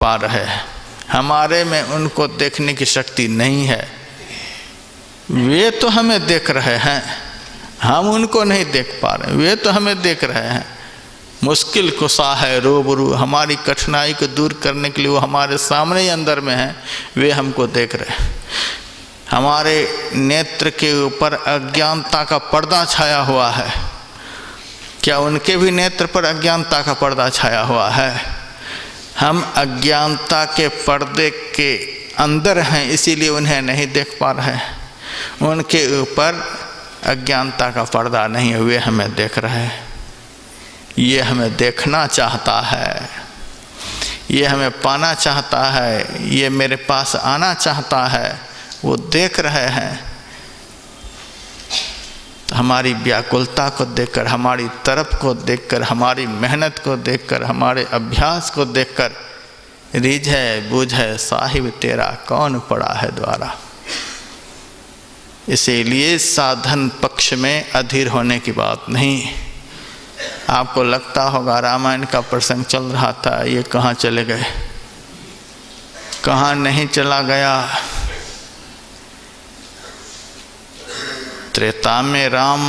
पा रहे हैं, हमारे में उनको देखने की शक्ति नहीं है। वे तो हमें देख रहे हैं, हम उनको नहीं देख पा रहे। वे तो हमें देख रहे हैं। मुश्किल कुशा है रूबरू, हमारी कठिनाई को दूर करने के लिए वो हमारे सामने ही अंदर में है, वे हमको देख रहे हैं। हमारे नेत्र के ऊपर अज्ञानता का पर्दा छाया हुआ है, क्या उनके भी नेत्र पर अज्ञानता का पर्दा छाया हुआ है? हम अज्ञानता के पर्दे के अंदर हैं, इसीलिए उन्हें नहीं देख पा रहे हैं। उनके ऊपर अज्ञानता का पर्दा नहीं है, वे हमें देख रहे हैं। ये हमें देखना चाहता है, ये हमें पाना चाहता है, ये मेरे पास आना चाहता है, वो देख रहे हैं। हमारी व्याकुलता को देखकर, हमारी तरफ को देखकर, हमारी मेहनत को देखकर, हमारे अभ्यास को देखकर रिझे बूझे साहिब तेरा कौन पड़ा है द्वारा। इसीलिए साधन पक्ष में अधीर होने की बात नहीं। आपको लगता होगा रामायण का प्रसंग चल रहा था, ये कहाँ चले गए? कहाँ नहीं चला गया। त्रेता में राम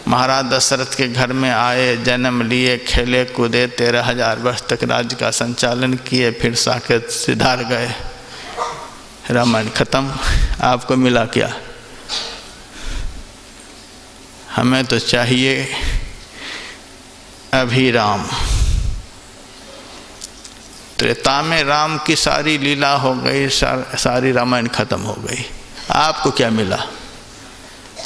महाराज दशरथ के घर में आए, जन्म लिए, खेले कूदे, 13,000 वर्ष तक राज्य का संचालन किए, फिर साकेत सिधार गए, रामायण खत्म। आपको मिला क्या? हमें तो चाहिए अभी राम। त्रेता में राम की सारी लीला हो गई, सारी रामायण खत्म हो गई। आपको क्या मिला?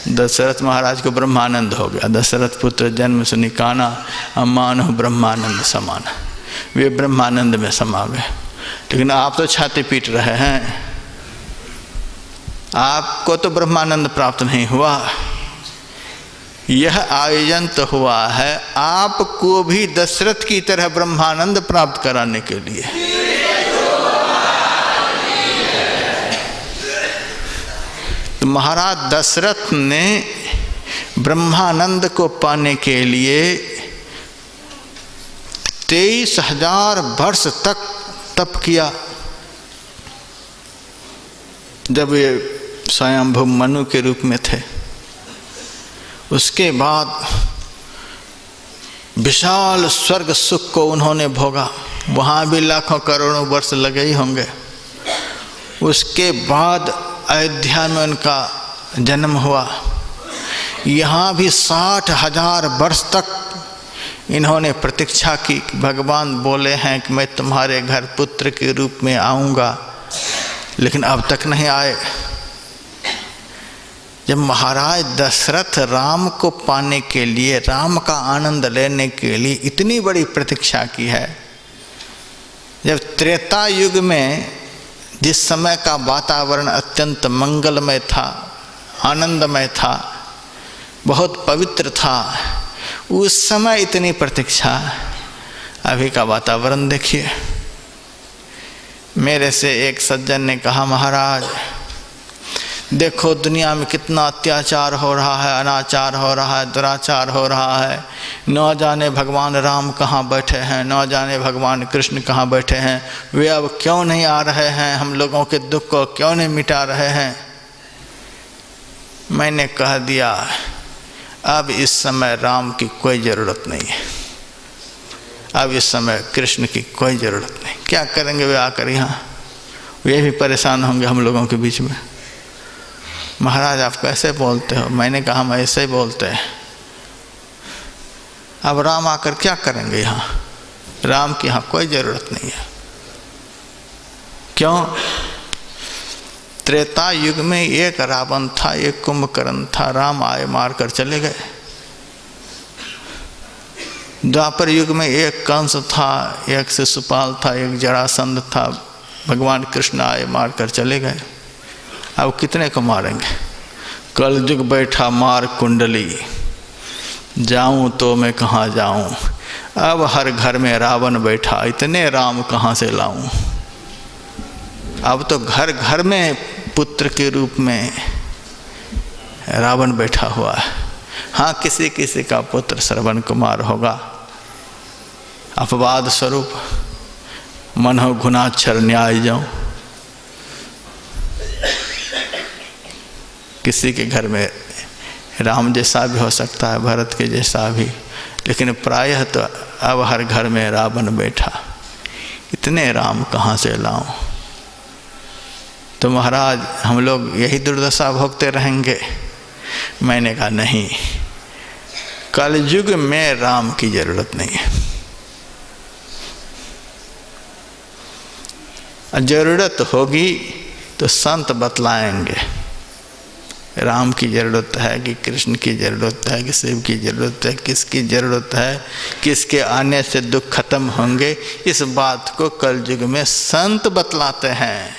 दशरथ महाराज को ब्रह्मानंद हो गया। दशरथ पुत्र जन्म सुनि काना, अम्मानो ब्रह्मानंद समान। वे ब्रह्मानंद में समा गए। लेकिन आप तो छाती पीट रहे हैं, आपको तो ब्रह्मानंद प्राप्त नहीं हुआ। यह आयोजन तो हुआ है आपको भी दशरथ की तरह ब्रह्मानंद प्राप्त कराने के लिए। तो महाराज दशरथ ने ब्रह्मानंद को पाने के लिए 23,000 वर्ष तक तप किया। जब ये स्वयंभू मनु के रूप में थे, उसके बाद विशाल स्वर्ग सुख को उन्होंने भोगा। वहाँ भी लाखों करोड़ों वर्ष लगे ही होंगे। उसके बाद अयोध्या में उनका जन्म हुआ। यहाँ भी 60,000 वर्ष तक इन्होंने प्रतीक्षा की। भगवान बोले हैं कि मैं तुम्हारे घर पुत्र के रूप में आऊँगा, लेकिन अब तक नहीं आए। जब महाराज दशरथ राम को पाने के लिए, राम का आनंद लेने के लिए इतनी बड़ी प्रतीक्षा की है, जब त्रेता युग में जिस समय का वातावरण अत्यंत मंगलमय था, आनंदमय था, बहुत पवित्र था, उस समय इतनी प्रतीक्षा। अभी का वातावरण देखिए। मेरे से एक सज्जन ने कहा, महाराज देखो दुनिया में कितना अत्याचार हो रहा है, अनाचार हो रहा है, दुराचार हो रहा है। न जाने भगवान राम कहाँ बैठे हैं, न जाने भगवान कृष्ण कहाँ बैठे हैं। वे अब क्यों नहीं आ रहे हैं, हम लोगों के दुख को क्यों नहीं मिटा रहे हैं। मैंने कह दिया, अब इस समय राम की कोई ज़रूरत नहीं है, अब इस समय कृष्ण की कोई ज़रूरत नहीं। क्या करेंगे वे आकर यहाँ? वे भी परेशान होंगे हम लोगों के बीच में। महाराज आप कैसे बोलते हो? मैंने कहा हम ऐसे ही बोलते हैं। अब राम आकर क्या करेंगे यहाँ? राम की यहाँ कोई ज़रूरत नहीं है। क्यों? त्रेता युग में एक रावण था, एक कुंभकर्ण था, राम आए मार कर चले गए। द्वापर युग में एक कंस था, एक शिशुपाल था, एक जरासंध था, भगवान कृष्ण आए मार कर चले गए। अब कितने को मारेंगे? कलयुग बैठा मार कुंडली, जाऊं तो मैं कहाँ जाऊं। अब हर घर में रावण बैठा, इतने राम कहाँ से लाऊं। अब तो घर घर में पुत्र के रूप में रावण बैठा हुआ है। हाँ, किसी किसी का पुत्र श्रवण कुमार होगा, अपवाद स्वरूप, मन हो गुनाक्षर न्याय जाऊं। किसी के घर में राम जैसा भी हो सकता है, भरत के जैसा भी, लेकिन प्रायः तो अब हर घर में रावण बैठा। इतने राम कहाँ से लाऊं? तो महाराज हम लोग यही दुर्दशा भोगते रहेंगे? मैंने कहा नहीं, कलयुग में राम की जरूरत नहीं है। जरूरत होगी तो संत बतलाएंगे राम की ज़रूरत है कि कृष्ण की ज़रूरत है कि शिव की ज़रूरत है, किसकी ज़रूरत है, किसके आने से दुख खत्म होंगे। इस बात को कलयुग में संत बतलाते हैं।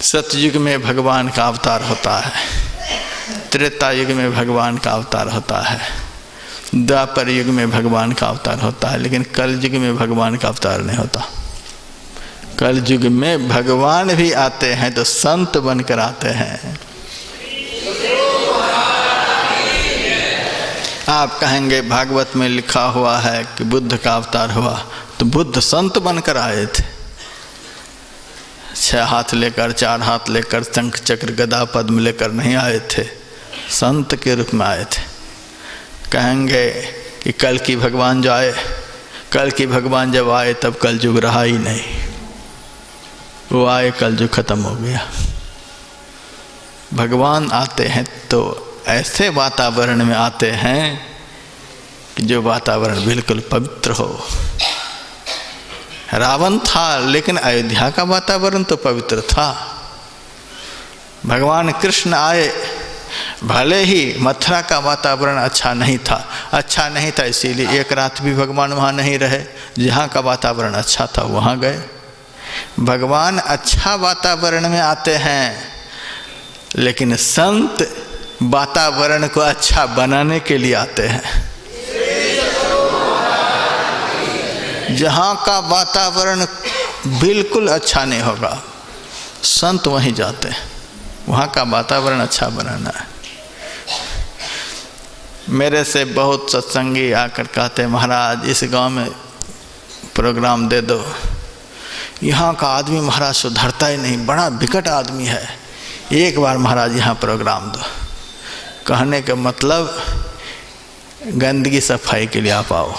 सतयुग में भगवान का अवतार होता है, त्रेता युग में भगवान का अवतार होता है, द्वापर युग में भगवान का अवतार होता है, लेकिन कलयुग में भगवान का अवतार नहीं होता। कलयुग में भगवान भी आते हैं तो संत बनकर आते हैं। आप कहेंगे भागवत में लिखा हुआ है कि बुद्ध का अवतार हुआ, तो बुद्ध संत बनकर आए थे। 6 हाथ लेकर, 4 हाथ लेकर, शंख चक्र गदा पद्म लेकर नहीं आए थे, संत के रूप में आए थे। कहेंगे कि कल की भगवान जो आए, कल की भगवान जब आए तब कलयुग रहा ही नहीं, वो आए कलयुग खत्म हो गया। भगवान आते हैं तो ऐसे वातावरण में आते हैं कि जो वातावरण बिल्कुल पवित्र हो। रावण था लेकिन अयोध्या का वातावरण तो पवित्र था। भगवान कृष्ण आए, भले ही मथुरा का वातावरण अच्छा नहीं था, इसीलिए एक रात भी भगवान वहाँ नहीं रहे। जहाँ का वातावरण अच्छा था वहाँ गए। भगवान अच्छा वातावरण में आते हैं, लेकिन संत वातावरण को अच्छा बनाने के लिए आते हैं। जहाँ का वातावरण बिल्कुल अच्छा नहीं होगा, संत वहीं जाते हैं, वहाँ का वातावरण अच्छा बनाना है। मेरे से बहुत सत्संगी आकर कहते, महाराज इस गांव में प्रोग्राम दे दो, यहाँ का आदमी महाराज सुधरता ही नहीं, बड़ा विकट आदमी है, एक बार महाराज यहाँ प्रोग्राम दो। कहने का मतलब गंदगी सफाई के लिए आप आओ,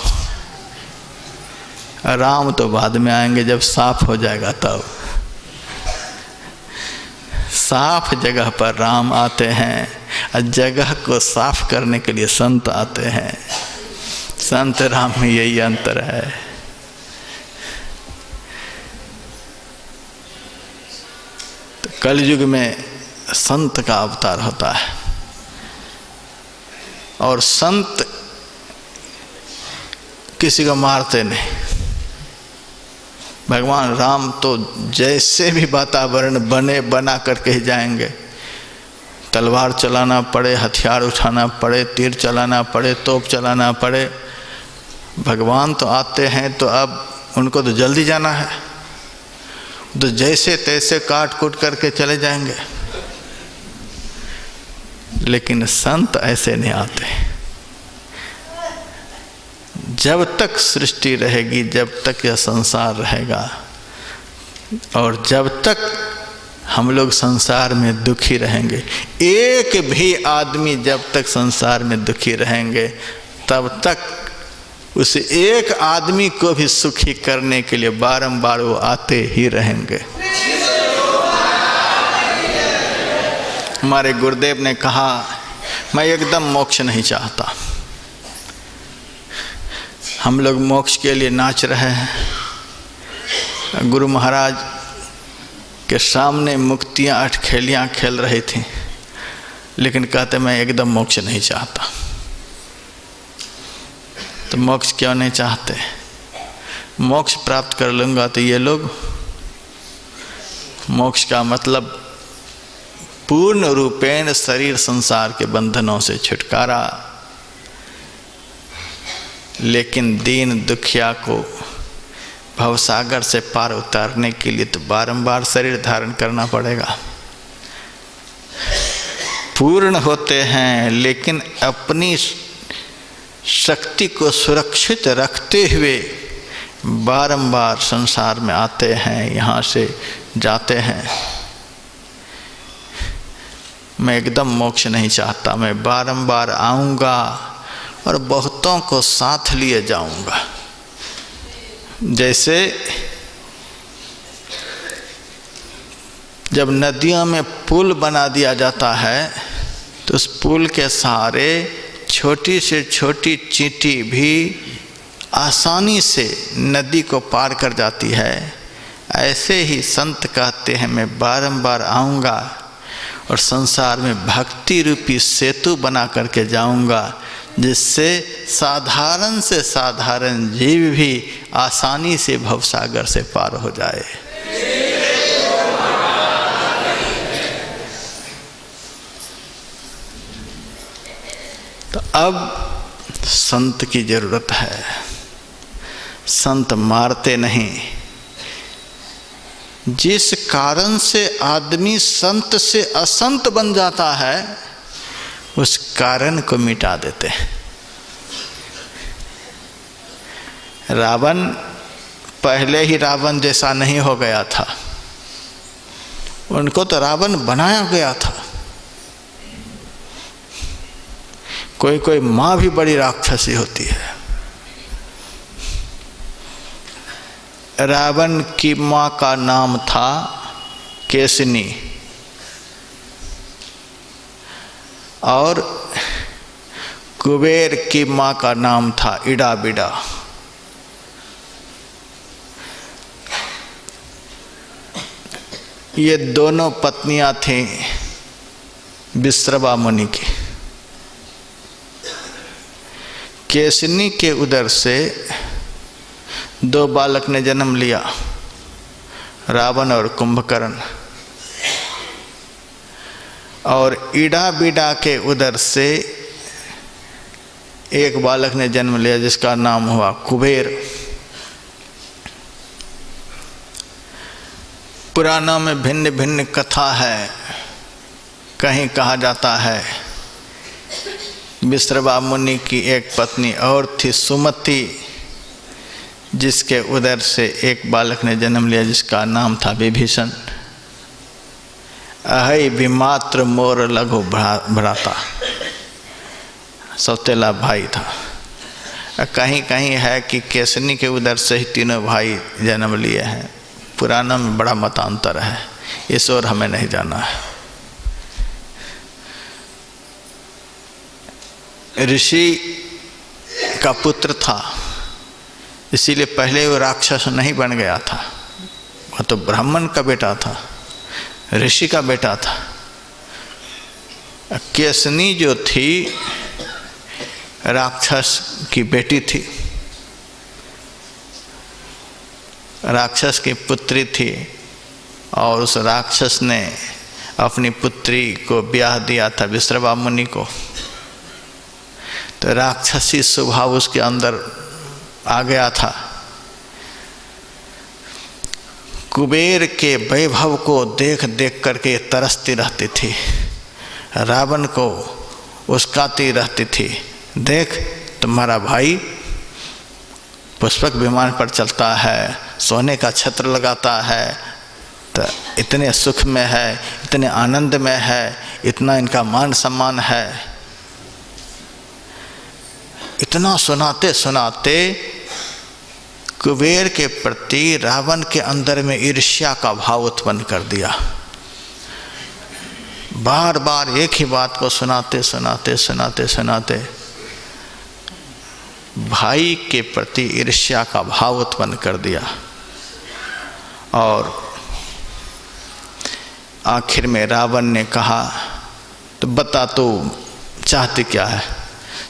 राम तो बाद में आएंगे जब साफ हो जाएगा तब। साफ जगह पर राम आते हैं और जगह को साफ करने के लिए संत आते हैं। संत राम में यही अंतर है। तो कलयुग में संत का अवतार होता है, और संत किसी को मारते नहीं। भगवान राम तो जैसे भी वातावरण बना करके ही जाएंगे। तलवार चलाना पड़े, हथियार उठाना पड़े, तीर चलाना पड़े, तोप चलाना पड़े, भगवान तो आते हैं तो अब उनको तो जल्दी जाना है, तो जैसे तैसे काट कूट करके चले जाएंगे। लेकिन संत ऐसे नहीं आते। जब तक सृष्टि रहेगी, जब तक यह संसार रहेगा, और जब तक हम लोग संसार में दुखी रहेंगे, एक भी आदमी जब तक संसार में दुखी रहेंगे, तब तक उस एक आदमी को भी सुखी करने के लिए बारंबार वो आते ही रहेंगे। हमारे गुरुदेव ने कहा, मैं एकदम मोक्ष नहीं चाहता। हम लोग मोक्ष के लिए नाच रहे हैं। गुरु महाराज के सामने मुक्तियाँ अटखेलियाँ खेल रही थी, लेकिन कहते मैं एकदम मोक्ष नहीं चाहता। तो मोक्ष क्यों नहीं चाहते? मोक्ष प्राप्त कर लूँगा तो ये लोग, मोक्ष का मतलब पूर्ण रूपेण शरीर संसार के बंधनों से छुटकारा। लेकिन दीन दुखिया को भवसागर से पार उतारने के लिए तो बारंबार शरीर धारण करना पड़ेगा। पूर्ण होते हैं लेकिन अपनी शक्ति को सुरक्षित रखते हुए बारंबार संसार में आते हैं, यहाँ से जाते हैं। मैं एकदम मोक्ष नहीं चाहता, मैं बारंबार आऊँगा और बहुतों को साथ लिए जाऊँगा। जैसे जब नदियों में पुल बना दिया जाता है तो उस पुल के सहारे छोटी से छोटी चींटी भी आसानी से नदी को पार कर जाती है। ऐसे ही संत कहते हैं मैं बारंबार आऊँगा और संसार में भक्ति रूपी सेतु बना करके जाऊँगा, जिससे साधारण से साधारण जीव भी आसानी से भवसागर से पार हो जाए। तो अब संत की जरूरत है। संत मारते नहीं। जिस कारण से आदमी संत से असंत बन जाता है उस कारण को मिटा देते हैं। रावण पहले ही रावण जैसा नहीं हो गया था, उनको तो रावण बनाया गया था। कोई कोई माँ भी बड़ी राक्षसी होती है। रावण की माँ का नाम था केसनी और कुबेर की माँ का नाम था इडाबिडा। ये दोनों पत्नियां थीं विश्रवा मुनि की। केसनी के उदर से दो बालक ने जन्म लिया, रावण और कुंभकर्ण। और इडाबिडा के उदर से एक बालक ने जन्म लिया जिसका नाम हुआ कुबेर। पुराणों में भिन्न भिन्न कथा है। कहीं कहा जाता है विश्रवा मुनि की एक पत्नी और थी सुमति, जिसके उदर से एक बालक ने जन्म लिया जिसका नाम था विभीषण। अहै विमात्र मोर लघु भ्राता, सौतेला भाई था। कहीं कहीं है कि केसनी के उदर से ही तीनों भाई जन्म लिए हैं। पुराणों में बड़ा मतांतर है, इस ओर हमें नहीं जाना है। ऋषि का पुत्र था, इसीलिए पहले वो राक्षस नहीं बन गया था। वह तो ब्राह्मण का बेटा था, ऋषि का बेटा था। केसनी जो थी राक्षस की बेटी थी, राक्षस की पुत्री थी। और उस राक्षस ने अपनी पुत्री को ब्याह दिया था विश्रवा मुनि को। तो राक्षसी स्वभाव उसके अंदर आ गया था। कुबेर के वैभव को देख देख करके तरसती रहती थी, रावण को उस्काती रहती थी। देख तुम्हारा भाई पुष्पक विमान पर चलता है, सोने का छत्र लगाता है, तो इतने सुख में है, इतने आनंद में है, इतना इनका मान सम्मान है। इतना सुनाते सुनाते कुबेर के प्रति रावण के अंदर में ईर्ष्या का भाव उत्पन्न कर दिया। बार बार एक ही बात को सुनाते सुनाते सुनाते सुनाते भाई के प्रति ईर्ष्या का भाव उत्पन्न कर दिया। और आखिर में रावण ने कहा तो बता तू चाहती क्या है?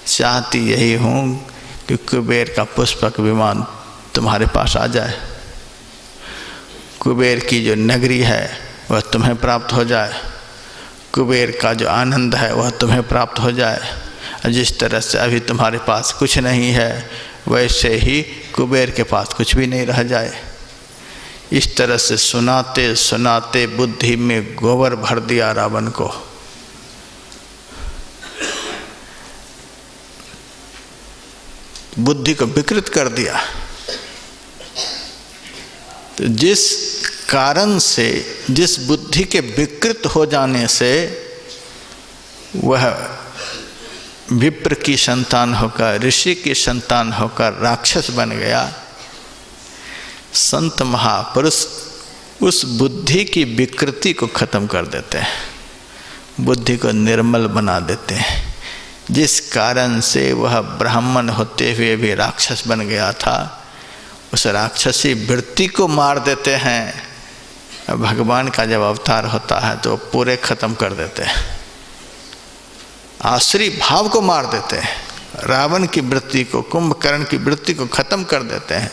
चाहती यही हूँ कि कुबेर का पुष्पक विमान तुम्हारे पास आ जाए, कुबेर की जो नगरी है वह तुम्हें प्राप्त हो जाए, कुबेर का जो आनंद है वह तुम्हें प्राप्त हो जाए। जिस तरह से अभी तुम्हारे पास कुछ नहीं है वैसे ही कुबेर के पास कुछ भी नहीं रह जाए। इस तरह से सुनाते सुनाते बुद्धि में गोबर भर दिया रावण को। बुद्धि को विकृत कर दिया। तो जिस कारण से, जिस बुद्धि के विकृत हो जाने से वह विप्र की संतान होकर, ऋषि की संतान होकर राक्षस बन गया, संत महापुरुष उस बुद्धि की विकृति को खत्म कर देते हैं, बुद्धि को निर्मल बना देते हैं। जिस कारण से वह ब्राह्मण होते हुए भी राक्षस बन गया था, उस राक्षसी वृत्ति को मार देते हैं। भगवान का जब अवतार होता है तो पूरे खत्म कर देते हैं, आसुरी भाव को मार देते हैं, रावण की वृत्ति को, कुंभकर्ण की वृत्ति को खत्म कर देते हैं।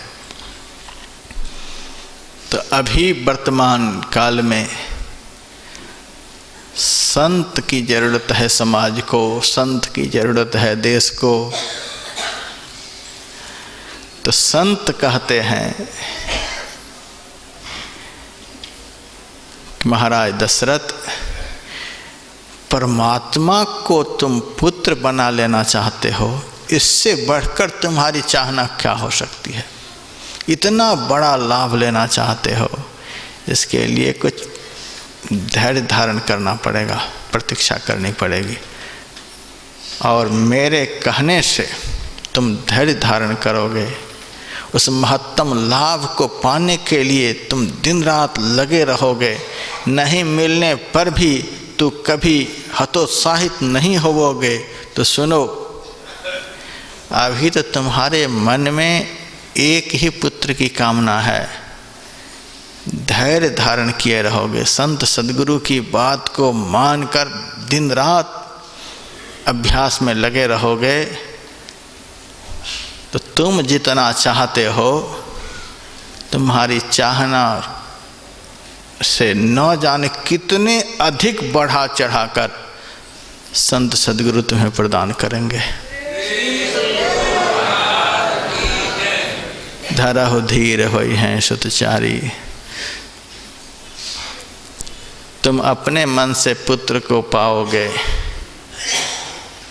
तो अभी वर्तमान काल में संत की जरूरत है, समाज को संत की जरूरत है, देश को। तो संत कहते हैं कि महाराज दशरथ, परमात्मा को तुम पुत्र बना लेना चाहते हो, इससे बढ़कर तुम्हारी चाहना क्या हो सकती है? इतना बड़ा लाभ लेना चाहते हो, इसके लिए कुछ धैर्य धारण करना पड़ेगा, प्रतीक्षा करनी पड़ेगी। और मेरे कहने से तुम धैर्य धारण करोगे, उस महत्तम लाभ को पाने के लिए तुम दिन रात लगे रहोगे, नहीं मिलने पर भी तो कभी हतोत्साहित नहीं होवोगे। तो सुनो, अभी तो तुम्हारे मन में एक ही पुत्र की कामना है, धैर्य धारण किए रहोगे, संत सद्गुरु की बात को मानकर दिन रात अभ्यास में लगे रहोगे, तो तुम जितना चाहते हो, तुम्हारी चाहना से न जाने कितने अधिक बढ़ा चढ़ाकर संत सद्गुरु तुम्हें प्रदान करेंगे। धरहु धीर होई हैं सुतचारी। तुम अपने मन से पुत्र को पाओगे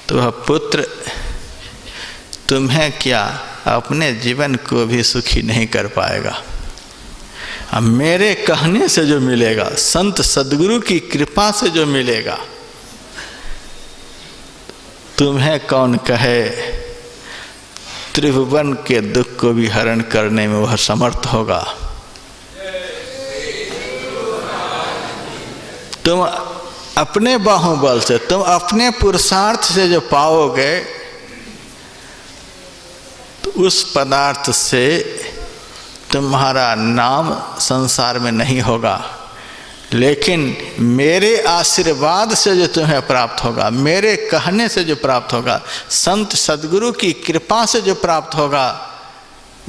तो वह पुत्र तुम्हें क्या, अपने जीवन को भी सुखी नहीं कर पाएगा। अब मेरे कहने से जो मिलेगा, संत सद्गुरु की कृपा से जो मिलेगा, तुम्हें कौन कहे, त्रिभुवन के दुख को भी हरण करने में वह समर्थ होगा। तुम अपने बाहुबल से, तुम अपने पुरुषार्थ से जो पाओगे, तो उस पदार्थ से तुम्हारा नाम संसार में नहीं होगा, लेकिन मेरे आशीर्वाद से जो तुम्हें प्राप्त होगा, मेरे कहने से जो प्राप्त होगा, संत सद्गुरु की कृपा से जो प्राप्त होगा,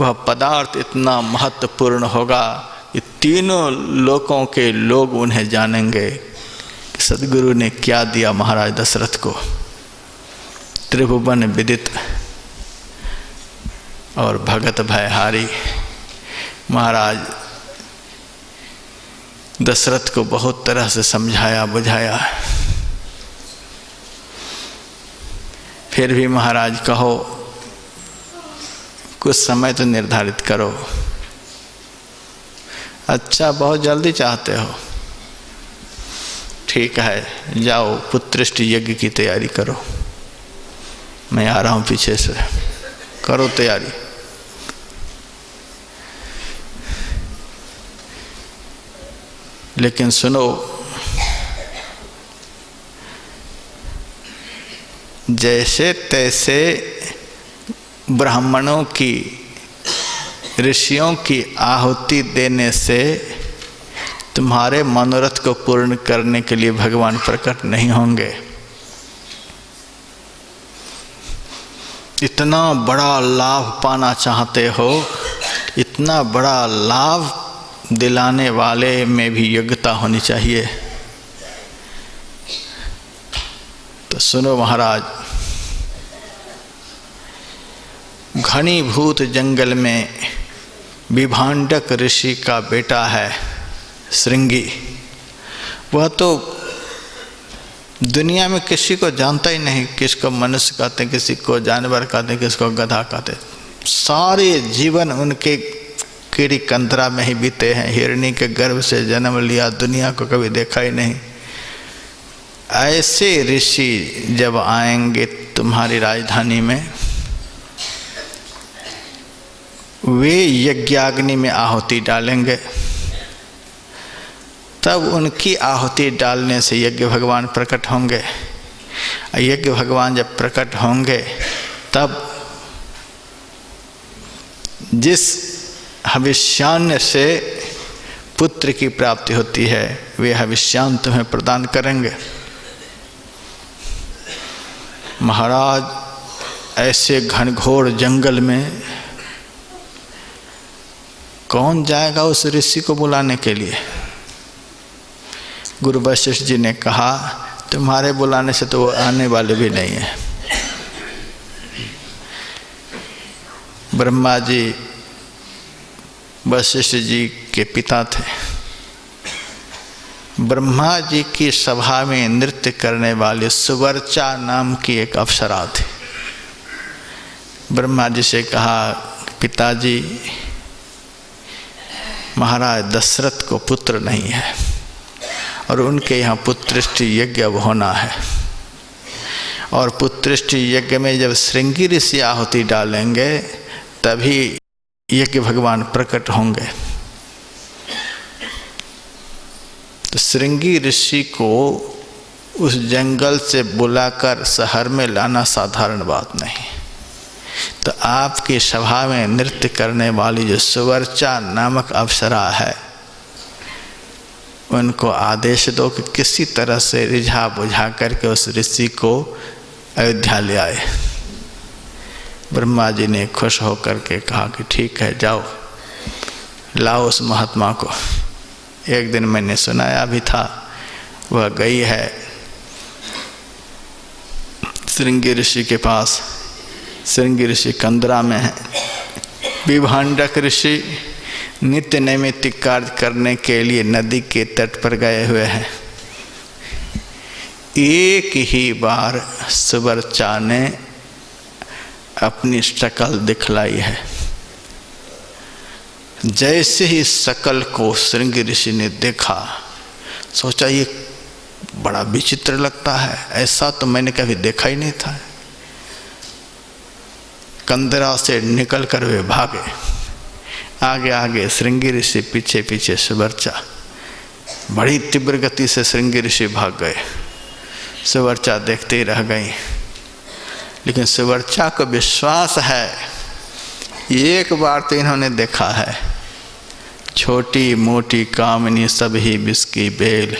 वह पदार्थ इतना महत्वपूर्ण होगा कि तीनों लोकों के लोग उन्हें जानेंगे कि सद्गुरु ने क्या दिया महाराज दशरथ को। त्रिभुवन विदित और भगत भयहारी महाराज दशरथ को बहुत तरह से समझाया बुझाया। फिर भी महाराज कहो, कुछ समय तो निर्धारित करो। अच्छा, बहुत जल्दी चाहते हो, ठीक है, जाओ पुत्रिष्ट यज्ञ की तैयारी करो, मैं आ रहा हूँ पीछे से, करो तैयारी। लेकिन सुनो, जैसे तैसे ब्राह्मणों की, ऋषियों की आहुति देने से तुम्हारे मनोरथ को पूर्ण करने के लिए भगवान प्रकट नहीं होंगे। इतना बड़ा लाभ पाना चाहते हो, इतना बड़ा लाभ दिलाने वाले में भी योग्यता होनी चाहिए। तो सुनो महाराज, घनीभूत जंगल में विभांडक ऋषि का बेटा है श्रृंगी। वह तो दुनिया में किसी को जानता ही नहीं, किसको मनुष्य कहते, किसी को जानवर कहते, किसको गधा कहते। सारे जीवन उनके कीड़ी कंदरा में ही बीते हैं। हिरणी के गर्भ से जन्म लिया, दुनिया को कभी देखा ही नहीं। ऐसे ऋषि जब आएंगे तुम्हारी राजधानी में, वे यज्ञाग्नि में आहुति डालेंगे। तब उनकी आहुति डालने से यज्ञ भगवान प्रकट होंगे। यज्ञ भगवान जब प्रकट होंगे तब जिस हविष्यान्न से पुत्र की प्राप्ति होती है, वे हविष्यान्न तुम्हें प्रदान करेंगे। महाराज, ऐसे घनघोर जंगल में कौन जाएगा उस ऋषि को बुलाने के लिए? गुरु वशिष्ठ जी ने कहा, तुम्हारे बुलाने से तो वो आने वाले भी नहीं है। ब्रह्मा जी वशिष्ठ जी के पिता थे। ब्रह्मा जी की सभा में नृत्य करने वाली सुवर्चा नाम की एक अप्सरा थी। ब्रह्मा जी से कहा, पिताजी, महाराज दशरथ को पुत्र नहीं है और उनके यहाँ पुत्रेष्टि यज्ञ अब होना है, और पुत्रेष्टि यज्ञ में जब श्रृंगी ऋषि आहुति डालेंगे तभी यज्ञ भगवान प्रकट होंगे। तो श्रृंगी ऋषि को उस जंगल से बुलाकर शहर में लाना साधारण बात नहीं। तो आपकी सभा में नृत्य करने वाली जो सुवर्चा नामक अप्सरा है, उनको आदेश दो कि किसी तरह से रिझा बुझा करके उस ऋषि को अयोध्या ले आए। ब्रह्मा जी ने खुश होकर के कहा कि ठीक है, जाओ लाओ उस महात्मा को। एक दिन मैंने सुनाया भी था, वह गई है श्रृंगी ऋषि के पास। श्रृंगी ऋषि कंदरा में है। विभांडक ऋषि नित्य नैमित्तिक कार्य करने के लिए नदी के तट पर गए हुए हैं। एक ही बार सुवर्चा ने अपनी शकल दिखलाई है। जैसे ही शकल को श्रृंगी ऋषि ने देखा, सोचा ये बड़ा विचित्र लगता है, ऐसा तो मैंने कभी देखा ही नहीं था। कंदरा से निकलकर वे भागे, आगे आगे श्रृंगी ऋषि, पीछे पीछे सुवर्चा। बड़ी तीव्र गति से श्रृंगी ऋषि भाग गए। सुवर्चा देखते ही रह गई। लेकिन सुवर्चा को विश्वास है, एक बार तो इन्होंने देखा है। छोटी मोटी कामनी सब ही बिस्की बेल,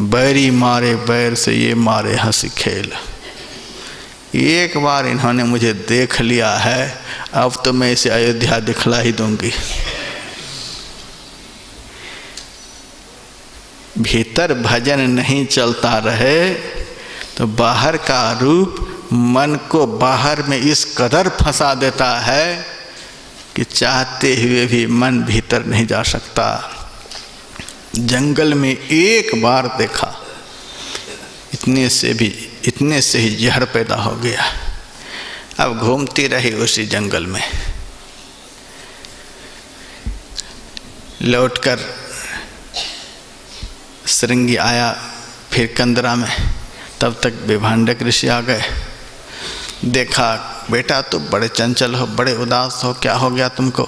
बैरी मारे बैर से ये मारे हंसी खेल। एक बार इन्होंने मुझे देख लिया है, अब तो मैं इसे अयोध्या दिखला ही दूंगी। भीतर भजन नहीं चलता रहे तो बाहर का रूप मन को बाहर में इस कदर फंसा देता है कि चाहते हुए भी मन भीतर नहीं जा सकता। जंगल में एक बार देखा, इतने से ही जहर पैदा हो गया। अब घूमती रही उसी जंगल में। लौटकर श्रृंगी आया फिर कंदरा में, तब तक विभांडक ऋषि आ गए। देखा, बेटा तो बड़े चंचल हो, बड़े उदास हो, क्या हो गया तुमको?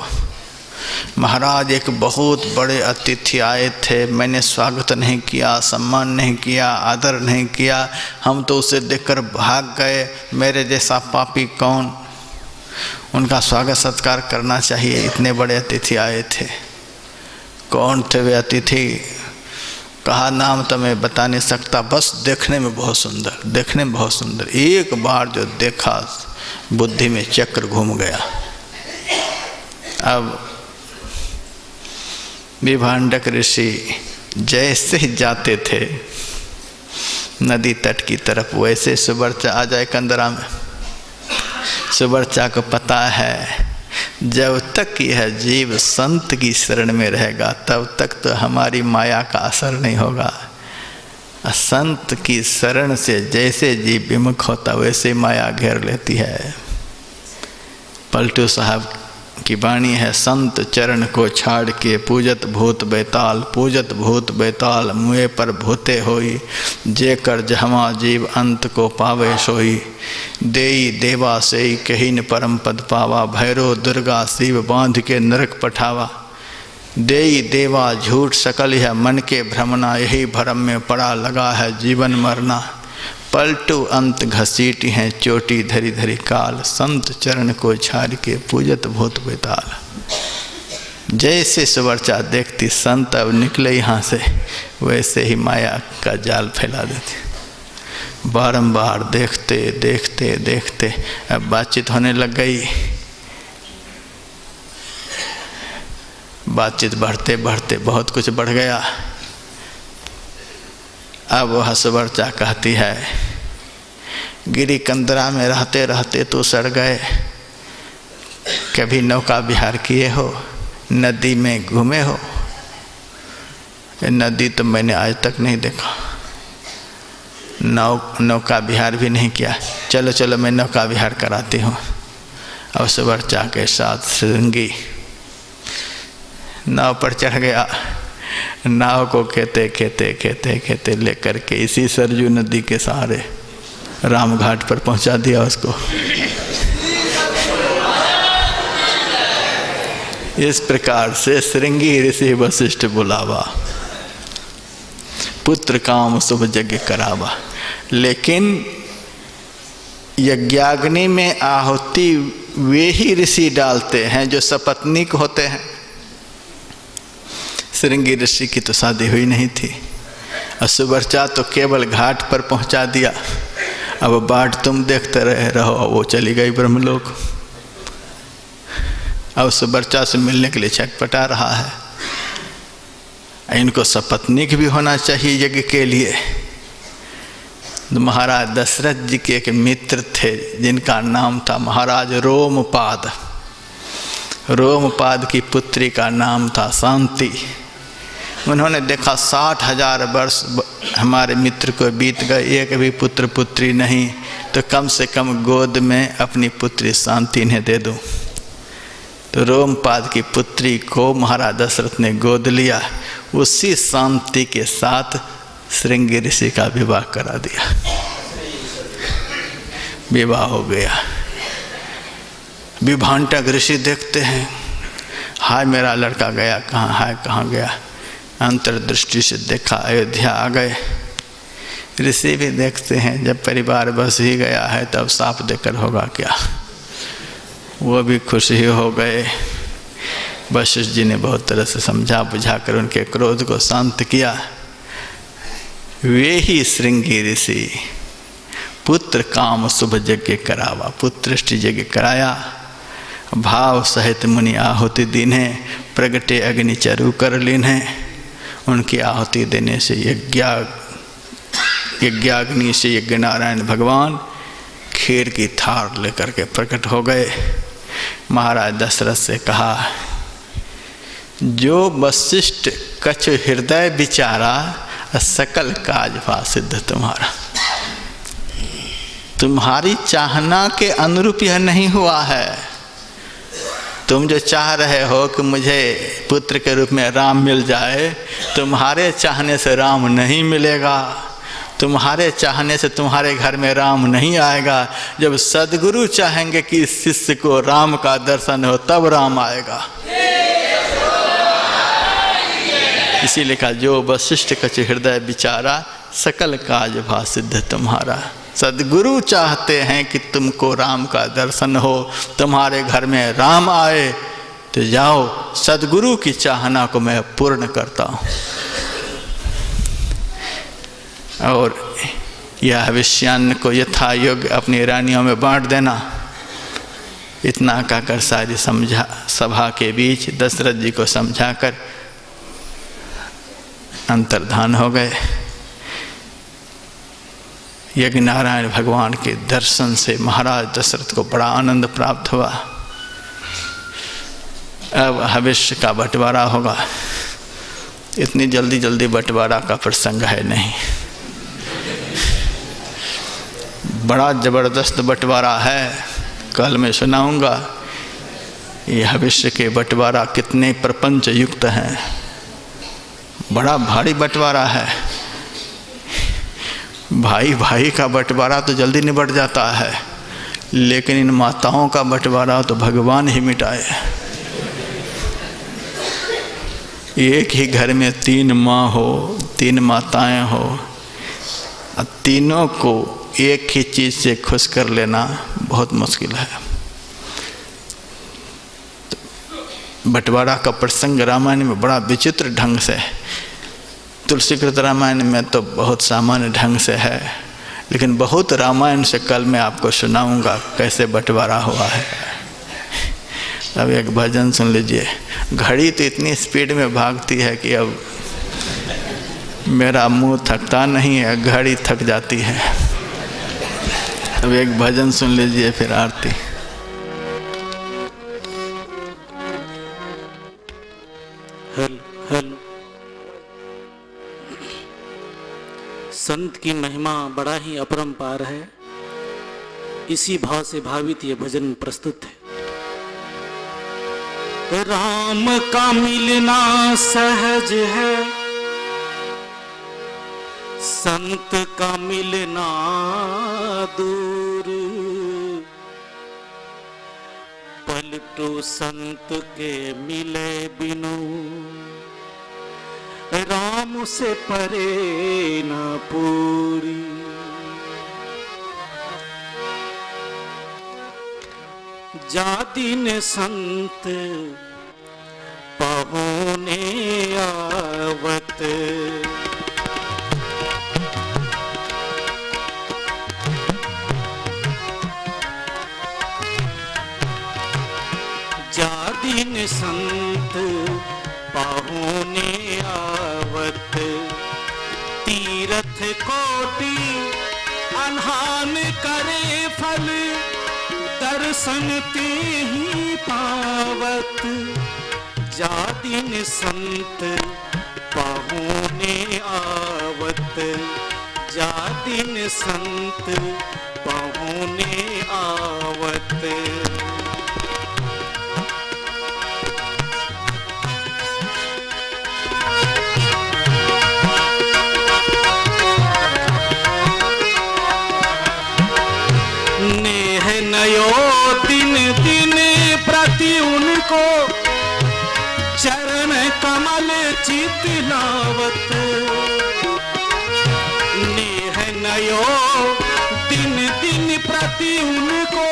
महाराज, एक बहुत बड़े अतिथि आए थे, मैंने स्वागत नहीं किया, सम्मान नहीं किया, आदर नहीं किया, हम तो उसे देखकर भाग गए। मेरे जैसा पापी कौन? उनका स्वागत सत्कार करना चाहिए, इतने बड़े अतिथि आए थे। कौन थे वे अतिथि? कहा, नाम तो मैं बता नहीं सकता, बस देखने में बहुत सुंदर, देखने में बहुत सुंदर। एक बार जो देखा, बुद्धि में चक्र घूम गया। अब विभांडक ऋषि जैसे ही जाते थे नदी तट की तरफ, वैसे सुवर्चा आ जाए कंदरा में। सुवर्चा को पता है, जब तक यह जीव संत की शरण में रहेगा तब तक तो हमारी माया का असर नहीं होगा। संत की शरण से जैसे जीव विमुख होता वैसे माया घेर लेती है। पलटू साहब की वाणी है, संत चरण को छाड़ के पूजत भूत बैताल, पूजत भूत बैताल मुँह पर भूते होई, जे कर जहमा जीव अंत को पावे सोई, देई देवा सेई कही न परम पद पावा, भैरो दुर्गा शिव बांध के नरक पठावा, देई देवा झूठ सकल है मन के भ्रमना, यही भ्रम में पड़ा लगा है जीवन मरना, पलटू अंत घसीटी हैं चोटी धरी धरी काल, संत चरण को छाड़ के पूजत भूत बेताल। जैसे सुवर्चा देखती संत अब निकले यहाँ से, वैसे ही माया का जाल फैला देती। बारंबार देखते देखते देखते अब बातचीत होने लग गई। बातचीत बढ़ते बढ़ते बहुत कुछ बढ़ गया। अब वह सुवर्चा कहती है, गिरी कंदरा में रहते रहते तो सड़ गए, कभी नौका विहार किए हो, नदी में घूमे हो? नदी तो मैंने आज तक नहीं देखा, नौका विहार भी नहीं किया। चलो चलो मैं नौका विहार कराती हूँ। और सुवर्चा के साथ श्रृंगी नाव पर चढ़ गया। नाव को खेते खेते खेते खेते लेकर के इसी सरजू नदी के सहारे राम घाट पर पहुंचा दिया उसको। इस प्रकार से श्रृंगी ऋषि वशिष्ठ बुलावा, पुत्र काम शुभ यज्ञ करावा। लेकिन यज्ञाग्नि में आहुति वे ही ऋषि डालते हैं जो सपत्नीक होते हैं। श्रृंगी ऋषि की तो शादी हुई नहीं थी, और सुवर्चा तो केवल घाट पर पहुंचा दिया। अब बाट तुम देखते रहो, वो चली गई ब्रह्मलोक। अब सुवर्चा से मिलने के लिए छटपटा रहा है। इनको सपत्नीक भी होना चाहिए यज्ञ के लिए। महाराज दशरथ जी के एक मित्र थे जिनका नाम था महाराज रोमपाद। रोमपाद की पुत्री का नाम था शांति। उन्होंने देखा 60,000 वर्ष हमारे मित्र को बीत गए, एक भी पुत्र पुत्री नहीं, तो कम से कम गोद में अपनी पुत्री शांति इन्हें दे दूं। तो रोमपाद की पुत्री को महाराज दशरथ ने गोद लिया। उसी शांति के साथ श्रृंगी ऋषि का विवाह करा दिया। विवाह हो गया। विभांटक ऋषि देखते हैं, हाय मेरा लड़का गया कहाँ, हाय कहाँ गया। अंतर्दृष्टि से देखा, अयोध्या आ गए। ऋषि भी देखते हैं, जब परिवार बस ही गया है तब साफ देकर होगा क्या। वो भी खुश ही हो गए। वशिष्ठ जी ने बहुत तरह से समझा बुझा कर उनके क्रोध को शांत किया। वे ही श्रृंगी ऋषि पुत्र काम शुभ यज्ञ करावा, पुत्रष्टि यज्ञ कराया। भाव सहित मुनि आहुति दीन्हे, प्रगटे अग्नि चरु कर लीन्हे। उनकी आहुति देने से यज्ञाग्नि से यज्ञ नारायण भगवान खीर की थार लेकर के प्रकट हो गए। महाराज दशरथ से कहा, जो वशिष्ठ कछु हृदय विचारा, सकल काज भा सिद्ध तुम्हारा। तुम्हारी चाहना के अनुरूप यह नहीं हुआ है। तुम जो चाह रहे हो कि मुझे पुत्र के रूप में राम मिल जाए, तुम्हारे चाहने से राम नहीं मिलेगा। तुम्हारे चाहने से तुम्हारे घर में राम नहीं आएगा। जब सद्गुरु चाहेंगे कि शिष्य को राम का दर्शन हो, तब राम आएगा। इसीलिए कहा, जो वशिष्ठ कछ हृदय विचारा, सकल काज भा सिद्ध तुम्हारा। सद्गुरु चाहते हैं कि तुमको राम का दर्शन हो, तुम्हारे घर में राम आए, तो जाओ, सद्गुरु की चाहना को मैं पूर्ण करता हूँ। और यह विषयान्न को यथा योग्य अपनी रानियों में बांट देना। इतना कहकर सारी सभा के बीच दशरथ जी को समझाकर अंतर्धान हो गए। यज्ञ नारायण भगवान के दर्शन से महाराज दशरथ को बड़ा आनंद प्राप्त हुआ। अब हविष्य का बंटवारा होगा। इतनी जल्दी जल्दी बंटवारा का प्रसंग है नहीं, बड़ा जबरदस्त बंटवारा है। कल मैं सुनाऊंगा यह विश्व के बंटवारा कितने प्रपंच युक्त हैं, बड़ा भारी बंटवारा है। भाई भाई का बंटवारा तो जल्दी निबट जाता है, लेकिन इन माताओं का बंटवारा तो भगवान ही मिटाए। एक ही घर में 3 माँ हो, 3 माताएं हो, और तीनों को एक ही चीज़ से खुश कर लेना बहुत मुश्किल है। बंटवारा का प्रसंग रामायण में बड़ा विचित्र ढंग से है। तुलसीकृत रामायण में तो बहुत सामान्य ढंग से है, लेकिन बहुत रामायण से कल मैं आपको सुनाऊंगा कैसे बंटवारा हुआ है। अब एक भजन सुन लीजिए। घड़ी तो इतनी स्पीड में भागती है कि अब मेरा मुंह थकता नहीं है, घड़ी थक जाती है। अब एक भजन सुन लीजिए, फिर आरती। हेलो। संत की महिमा बड़ा ही अपरंपार है। इसी भाव से भावित ये भजन प्रस्तुत है। राम का मिलना सहज है, संत का मिलना दूर। पलटू संत के मिले बिनु, राम से परे न पूरी। जादिन संत पहुने आवत, जादिन संत पहुने आवत। तीरथ कोटि अनहान करे फल, दर्शन ते ही पावत। जादिन संत पहुने आवत, जादिन संत पहुने आवत। नयो दिन दिन प्रति उनको, चरण कमल चित लावत। नेह नयो दिन दिन प्रति उनको,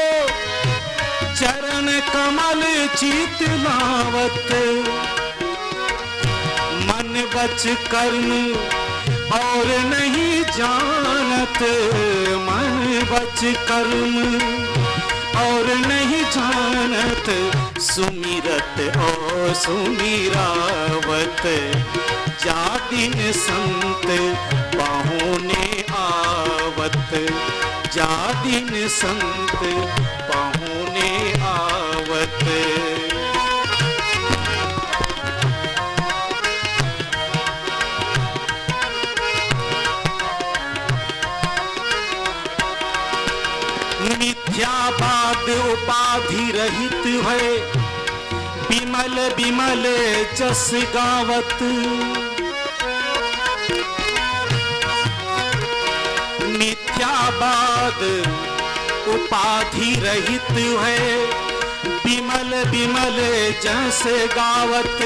चरण कमल चित लावत। मन वच कर्म और नहीं जानत, मन वच कर्म और नहीं जानत। सुमिरत और सुमिरावत, जादिन संत पहुने आवत। जादिन संत पहुने आवत। मिथ्यावाद उपाधि रहित है, बिमल बिमल जस गावत। मिथ्यावाद उपाधि रहित है, बिमल बिमल जस गावत।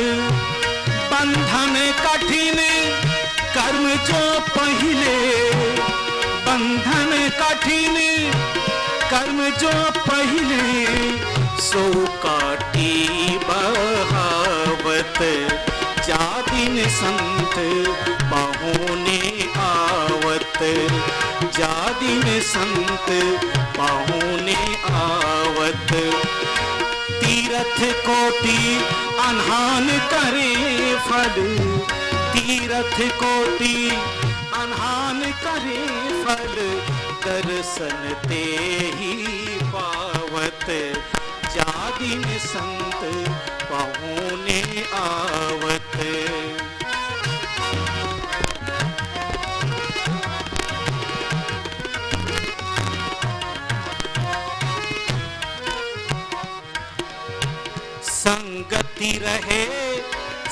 बंधन कठिन कर्म जो पहिले, बंधन कठिन कर्म जो पहिले। सो काटी बहावत, जादिन संत पहुने आवत। जादिन संत पहुने आवत। तीरथ कोटि अनहान करे फल, तीरथ कोटि अनहान करे फल। दर्शन ते ही पावत, जादिन संत पहुने आवत।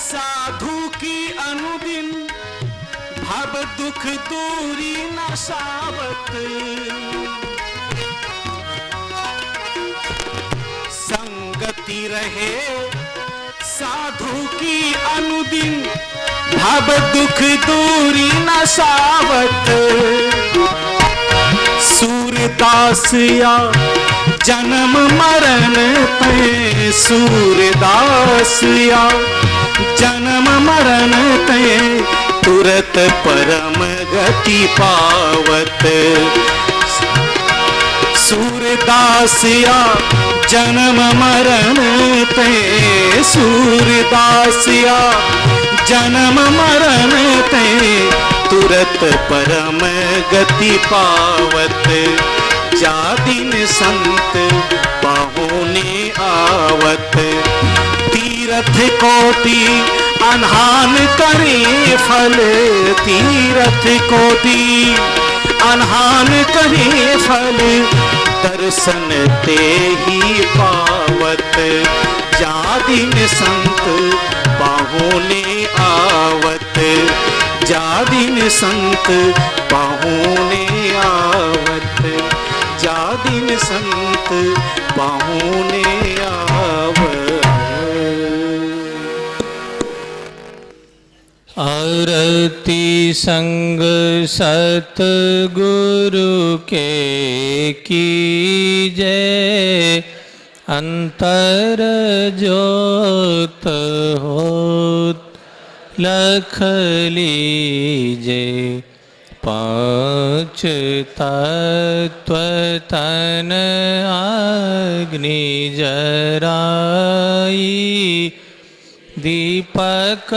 साधु की अनुदिन भव दुख दूरी नसावत। संगति रहे साधु की अनुदिन भव दुख दूरी नसावत। सूरदास या जन्म मरण पे, सूरदास या जन्म मरण पे तुरत परम गति पावत। सूरदास या जन्म मरण पे, सूरदास या जन्म मरण पे तुरत परम गति पावत। जा दिन संत पाहुने आवत। तीरथ कोटि अनहान करे फल, तीरथ कोटि अनहान करे फल दर्शन ते ही पावत। जा दिन संत पाहुने आवत, जा दिन संत पाहुने आवत, जा दिन संत पाहुने आवत। आरती संग सतगुरु के कीजय, अंतर ज्योत होत लख लीजे। पांच तत्व तन अग्नि जराई, दीपक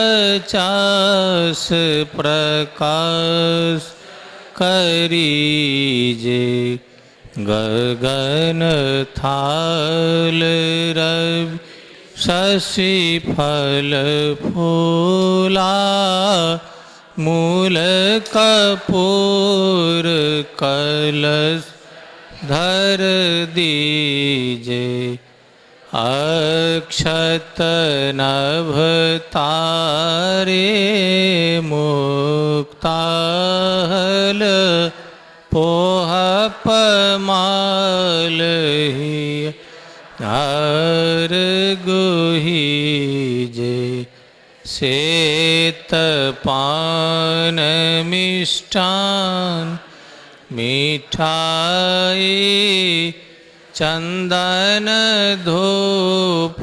चास प्रकाश करीजे। गगन थाल रवि शशि फल फूला, मूल कपूर कलश धर दीजे। अक्षत नभ तारे मुक्ताहल, पोह पमाल हर गुहीजे। श्वेत पान मिष्टान मिठाई, चंदन धूप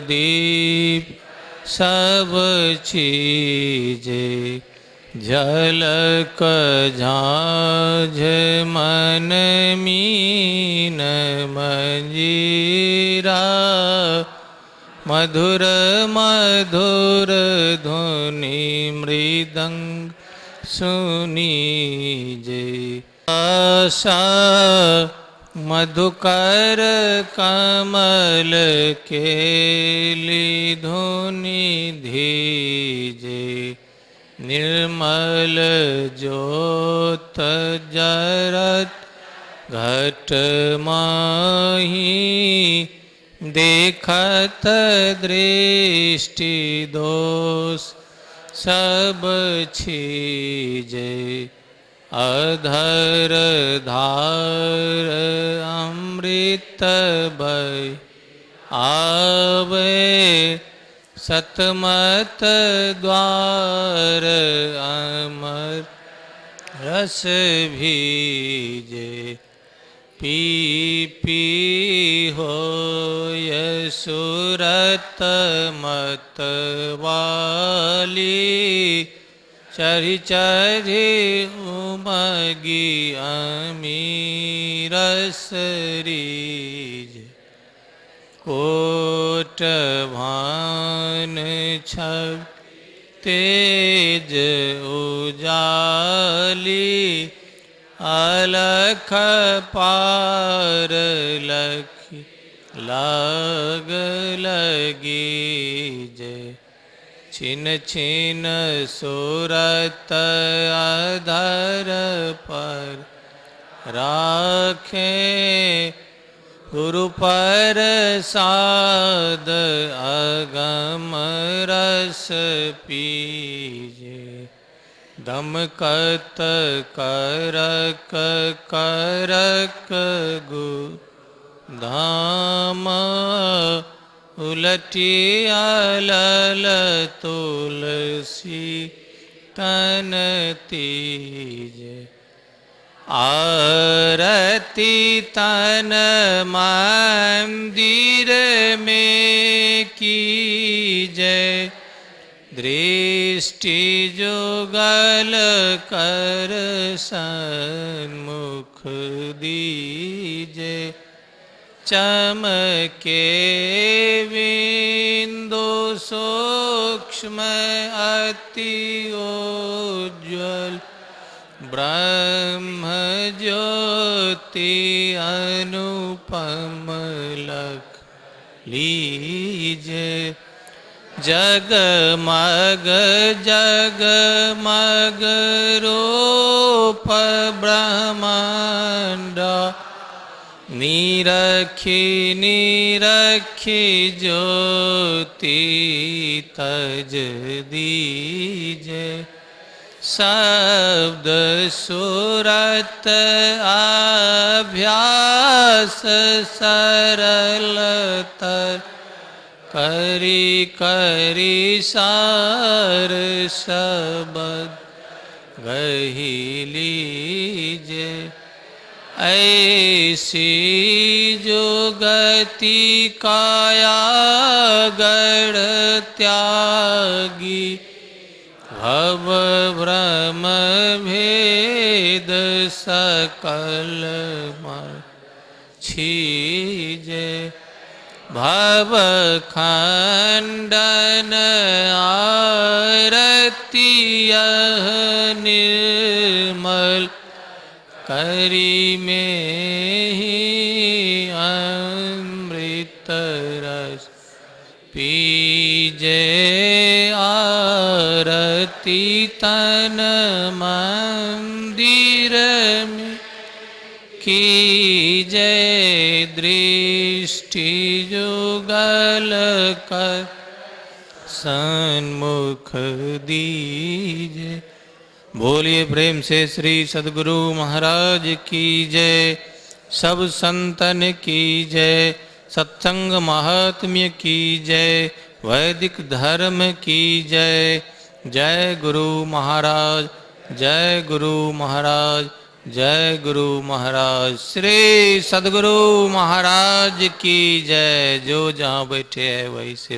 दीप सब चीजे। झलक झांझ मन मीन मंजीरा, मधुर मधुर धुनि मृदंग सुनीजे। आशा मधुकर कमल केली धुनि धीजे। निर्मल ज्योत जरत घट माही, देखत दृष्टि दोष सब छीजे। अधर धार अमृत भय आवे, सतमत द्वार अमर रस भीजे। पी पी होय सुरत मत वाली, चरि चरि उमगी अमीरस रीज। कोट भान छब तेज उजाली, अलख पार लखी लाग लगी जय। छिन छिन सुरत अधर पर राखे, गुरु प्रसाद अगम रस पीजे दमकत करक करक गु धाम उलटिया लल तुलसी तन तीजे आरती तन मंदिर में कीजय दृष्टि जुगल कर सन्मुख दीजे चमके बिंदु सूक्ष्म अति उज्ज्वल ब्रह्म ज्योति अनुपम लख लीजे जगमग जगमग रूप ब्रह्मांड निरखी निरखी ज्योति तज दीजे शब्द सुरत अभ्यास सरलतर करी करी सार शब्द गही लीजे ऐसी जो गति काया गढ़ त्यागी भव भ्रम भेद सकल छीजे भव खंडन आरती निर्मल करी में ही अमृत रस पीजे आरती तन मंदिर में कीजे दृष्टि जुगल कर सन्मुख दीजे। बोलिए प्रेम से श्री सद्गुरु महाराज की जय। सब संतन की जय। सत्संग महात्म्य की जय। वैदिक धर्म की जय। जय गुरु महाराज, जय गुरु महाराज, जय गुरु महाराज। श्री सद्गुरु महाराज की जय। जो जहाँ बैठे हैं वहीं से